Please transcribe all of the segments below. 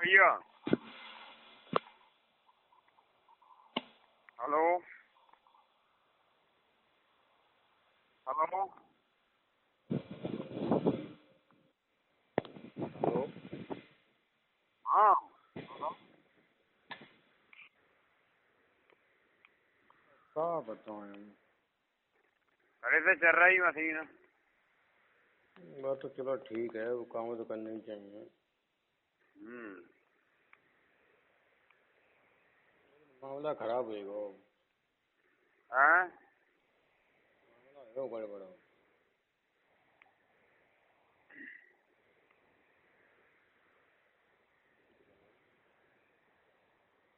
भैया। Hello hello hello. हाँ hello. क्या बताऊँ यार, अरे तो चल रही मशीन। बात तो चलो ठीक है, वो काम तो करना ही चाहिए। मामला खराब है वो। हाँ मामला है बड़ा बड़ा।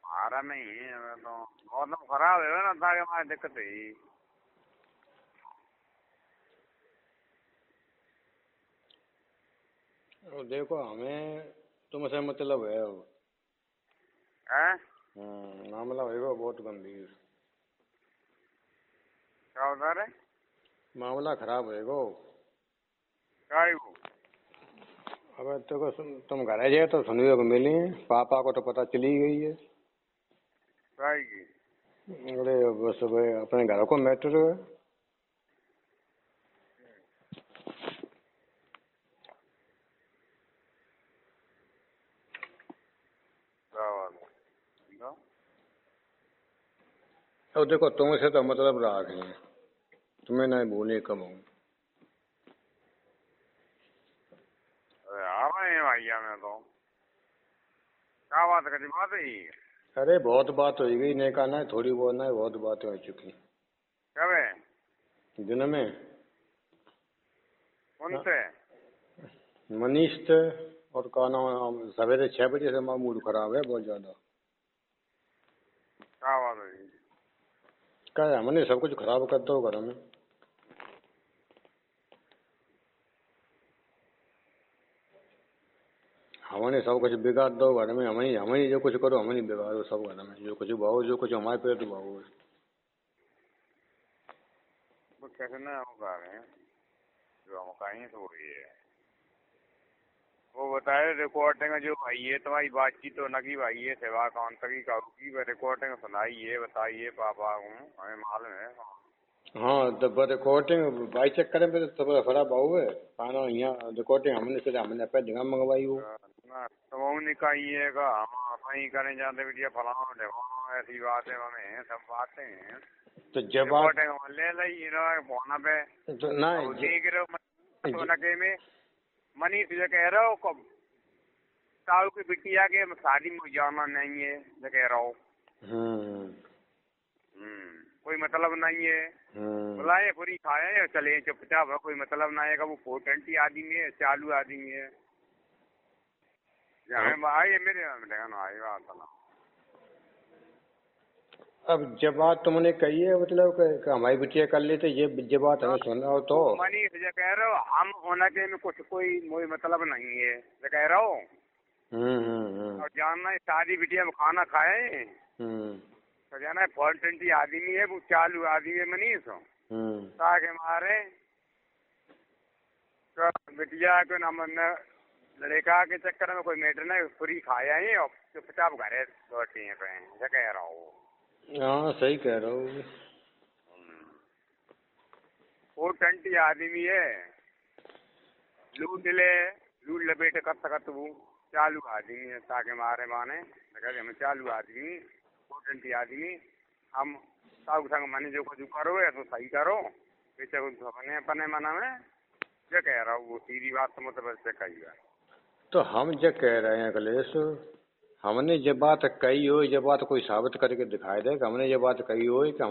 हमारा नहीं है, हमें तो मौसम खराब है ना, था कि हमारी दिक्कत है। और देखो हमें तुमसे मतलब है वो। हैं मामला होगा बहुत गंभीर। क्या होता है? मामला खराब है वो। क्या है वो? अब तो तुम घर आ जाए तो सुनिए को मिली। पापा को तो पता चली गई है। क्या है की? अरे बस भाई अपने घर को मैटर है। क्या बात है? अब देखो तुमसे तो मतलब राख है, तुम्हें ना बोले कम हूँ। अरे आ रहे हैं भैया, मैं तो क्या बात करी, बात है ये? अरे बहुत बात हो गई, नहीं कहना है थोड़ी बहुत ना, बहुत बातें हो चुकी कब है? दिन में। उनसे? मनीष थे और का नाम, सवेरे 6 बजे से हमारा मूड खराब है बहुत ज्यादा। क्या बात है? क्या है, हमने सब कुछ खराब कर दो घर में। हमने सब कुछ बिगाड़ दो घर में। हमें जो कुछ करो, हमें बिगाड़ो सब घर में। जो कुछ भाव, जो कुछ हमारे पे तो भाव है। वो कैसे ना हम कह रहे हैं, जो हम कहीं तो वही है। वो बताए रिकॉर्डिंग जो भाई है तुम्हारी बातचीत तो न की भाई है, सेवा कौन तक की रिकॉर्डिंग सुनाइए, बताइए पापा हूँ, हमें मालूम है। हाँ तो रिकॉर्डिंग भाई चेक करें पे तो खराब भाव है खाना यहाँ। रिकॉर्डिंग हमने पे जगह मंगवाई हो। ना तुम कहिए का हम कहीं करने जाते बिटिया फलाना ढेकाना, ऐसी बातें हमें सब बातें हैं। तो जब बात रिकॉर्डिंग ले ली फोन पे तो ना देख रहे हो तो नके में मनीष जो कह रहे हो कब ताऊ की बिटिया के शादी में जाना नहीं है जो कह रहा हो। कोई मतलब नहीं है। बुलाए पूरी खाए चले चुपचाप, कोई मतलब नहीं है का वो 420 आदमी है, चालू आदमी है। भाई मेरे आई बात ना। अब जब बात तुमने कही है मतलब कि हमारी बिटिया कर लेते, ये जब बात हमें सुन रहा हो तो मनीष जो कह रहे हो हम होने के में कुछ कोई मतलब नहीं है जो कह रहा हो। और जानना शादी बिटिया में खाना खाए तो जाना 420 आदमी है, वो चालू आदमी है मनीष ताकि मारे तो बिटिया को न लड़का के चक्कर में कोई मैटर नहीं, पूरी खाया ही और चुपचाप घरे लौटे हैं पे जो कह रहा हूँ। हाँ सही कह रहा हूँ। 420 आदमी है, लूट लपेट कर सकत वो चालू आदमी है ताकि मारे माने हम चालू आदमी 420 आदमी हम सब संग मने जो कुछ करो है तो सही करो अपने अपने मना में जो कह रहा हूँ वो सीधी बात तो मतलब से कही है। तो हम जो कह रहे हैं अखिलेश, हमने जब बात कही हो, जब बात कोई साबित करके दिखाई दे कि हमने ये बात कही हो कि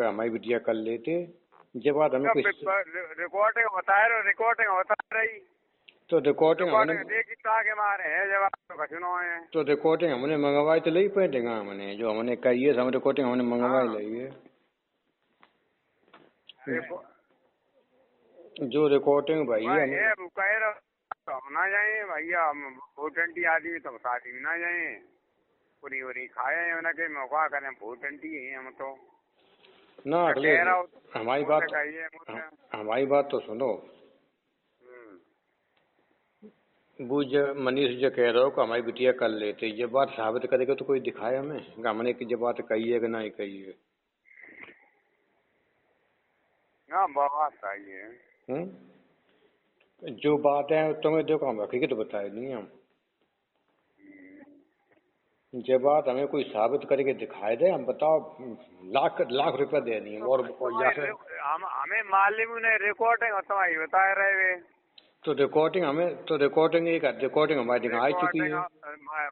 हमारी बिटिया कर लेते, जब बात हमें कोई रिकॉर्डिंग बता रही तो रिकॉर्डिंग हमने के मारे है जब कचनो है तो रिकॉर्डिंग हमने मंगवाई तो ली पेंटिंग हमने जो हमने कही है, हम रिकॉर्डिंग हमने मंगवाई ली है। जो रिकॉर्डिंग भाई है वो कह रहा तो हम ना जाए भैया, हम 420 आदमी तो शादी में ना जाए, पूरी वरी खाए हैं उन्हें के मौका करें 420 है हम तो ना अगले हमारी हमारी बात तो सुनो। वो मनीष जो कह रहा हो कि हमारी बिटिया कर लेते, ये बात साबित करेगा तो कोई दिखाए हमें कि हमने की ये बात कही है कि नहीं कही है। हाँ बात सही है। जो बात है तुम्हें देखो हम हकीकत तो बताए नहीं हम। ये बात हमें कोई साबित करके दिखाए दे, हम बताओ लाख लाख रुपया दे देंगे। और जैसे हमें मालूम नहीं रिकॉर्डिंग तुम्हारी बता रहे वे तो रिकॉर्डिंग एक रिकॉर्डिंग हमारी जगह आ चुकी है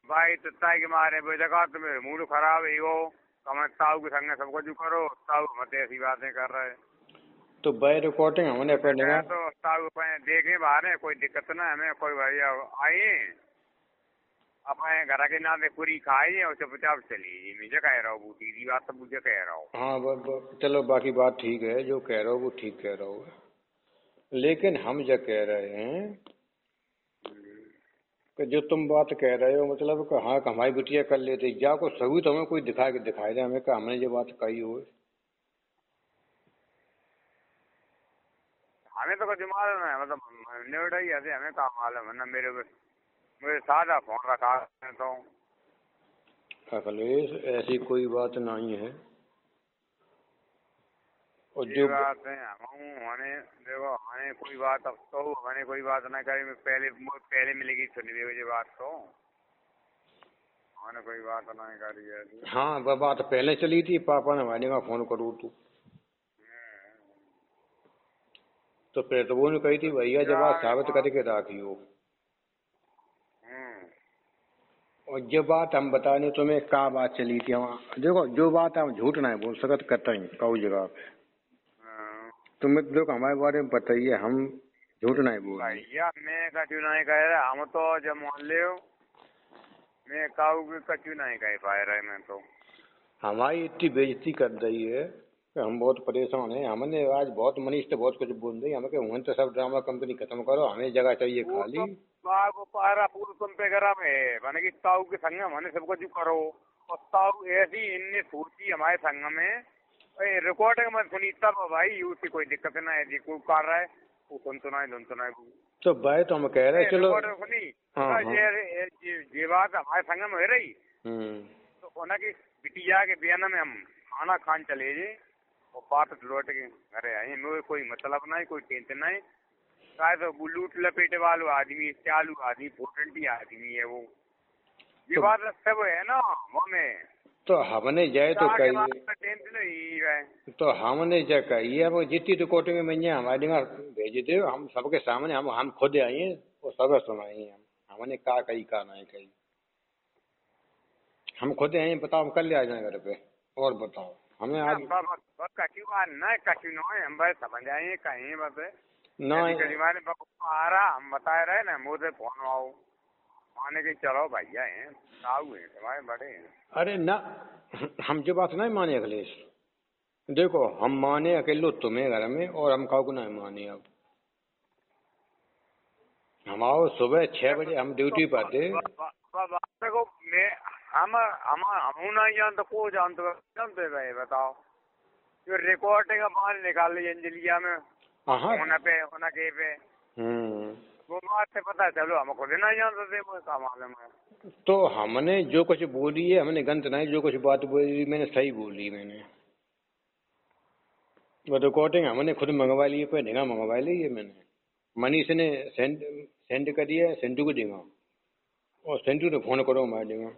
भाई। तो ताई के मारे जगह तुम्हें मूड खराब है वो कम ताऊ के संग सबको जो करो ताऊ मत ऐसी बातें कर रहे। तो भाई रिकॉर्डिंग हमने अपने तो ताऊ देखे बाहर कोई दिक्कत ना हमें कोई भैया आइए अपने घर के नाते पूरी खाई और चुपचाप चली। मुझे कह रहा हूँ बूटी बात तो मुझे कह रहा हूँ। हाँ चलो बाकी बात ठीक है, जो कह रहा हो वो ठीक कह रहा हो, लेकिन हम जो कह रहे हैं कि जो तुम बात कह रहे हो मतलब कि हाँ हमारी बिटिया कर लेते, जा को सबूत हमें कोई दिखाए दे हमें कि हमने जो बात कही हो। हमें तो कुछ मालूम है मतलब नेवड़ा ही ऐसे हमें कहा मालूम है ना। मेरे सादा फोन रखा है तो अखिलेश ऐसी कोई बात नहीं है। और जो बात है हमने देखो हमें कोई बात अब तो मैंने कोई बात ना करी। पहले मिलेगी सुनी देखो ये बात तो मैंने कोई बात नहीं करी है। हाँ वह बात पहले चली थी, पापा ने हमारे वहाँ फोन करूँ तो फिर तो वो ने कही थी भैया जब बात साबित करके राखी हो। और जो बात हम बताने तुम्हें क्या बात चली थी हम देखो जो बात हम झूठ नहीं बोल सकते कतई कऊ जगह पे। तुम्हें देखो हमारे बारे में बताइए, हम झूठ नहीं बोल भैया मैं कचू नहीं कह रहा। हम तो जब मान ले मैं काऊ भी कचू नहीं कह पाए रहे। मैं तो हमारी इतनी बेइज्जती कर रही है कि हम बहुत परेशान हैं। हमने आज बहुत मनीष तो बहुत कुछ बोल दी हमें कि तो सब ड्रामा कंपनी खत्म करो, हमें जगह चाहिए खाली। पारा पूर्व तुम पे करा में मैंने कि ताऊ के संग मैंने सबको जो करो और ताऊ ऐसी इनने सोची हमारे संग में रिकॉर्डिंग में सुनी तब भाई उसकी कोई दिक्कत ना है जी कोई कर रहा है वो सुन सुनाए तो भाई तो हम कह रहे हैं चलो सुनी ये बात हमारे संग में हो रही तो उनकी बिटिया के बयान में हम खाना खान चले जे और बात लौट के घरे आए। मेरे कोई मतलब नहीं कोई टेंशन नहीं। तो लूट लपेटे वालो आदमी चालू आदमी 420 आदमी है वो। ये तो, बात सब है ना वो में तो हमने जाए तो कही तो हमने जा कही वो जितनी रिकॉर्डिंग में हमारे यहाँ भेजे थे हम सबके सामने हम खुद आए और सब सुनाई हम हमने कहा कही कहा नहीं कही हम खुद आए। बताओ हम कल ले आ जाए घर पे और बताओ हमें आज कचू न हम बस समझ आए कहीं बस नहीं आ रहा हम बता रहे ना मुझे फोन आओ माने के चलो भैया हैं ताऊ हैं तुम्हारे बड़े हैं। अरे ना हम जो बात नहीं माने अखिलेश, देखो हम माने अकेले तुम्हें घर में और हम काऊ को नहीं माने। अब हम आओ सुबह 6 बजे हम ड्यूटी पर थे। देखो मैं हम नहीं जानते को जानते भाई बताओ जो रिकॉर्डिंग बाहर निकाल ली अंजलिया में होना पे वो बात से पता चलो हम खुद नहीं जानते थे वो क्या मालूम है। तो हमने जो कुछ बोली है हमने गलत नहीं, जो कुछ बात बोली मैंने सही बोली। मैंने वो रिकॉर्डिंग हमने खुद मंगवा ली है, ढेगा मंगवा ली है मैंने। मनीष ने सेंड कर दिया सेंटू को देगा और सेंटू ने फोन करो हमारे देगा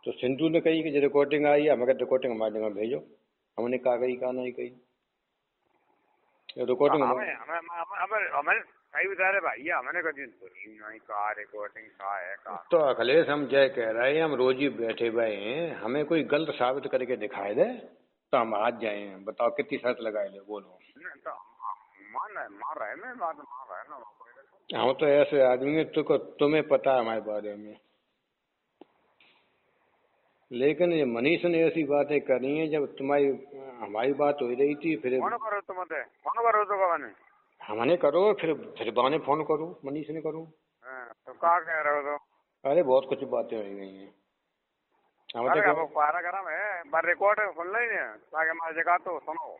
तो सेंटू ने कही कि जो रिकॉर्डिंग आई है हमें रिकॉर्डिंग हमारे देगा भेजो। हमने कहा कही कहा नहीं कही रिकॉर्डिंग तो अखिलेश हम जय कह रहे हैं हम रोज ही बैठे हुए हैं, हमें कोई गलत साबित करके दिखाए दे तो हम आज जाए। बताओ कितनी शर्त लगाए ले बोलो। हम तो ऐसे आदमी है तुम्हें पता है हमारे बारे में, लेकिन ये मनीष ने ऐसी बातें करी हैं जब तुम्हारी हमारी बात हो रही थी फिर फोन करो तो हमने करो फिर बाने फोन करो मनीष ने करो तो क्या कह रहे हो तो अरे बहुत कुछ बातें हो गई हैं। हम पारा गरम है रिकॉर्ड सुन ली ताकि हमारी जगह तो सुनो।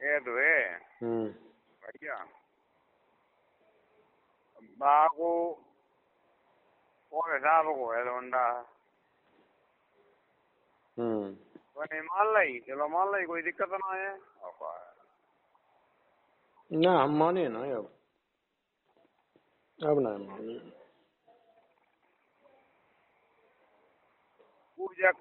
ये तो है हम्म भैया। बाको और हिसाब को है लोंडा तो नहीं मान लाई, चलो मान लाई, कोई दिक्कत ना है। ना हम माने ना अब ना माने। पूजा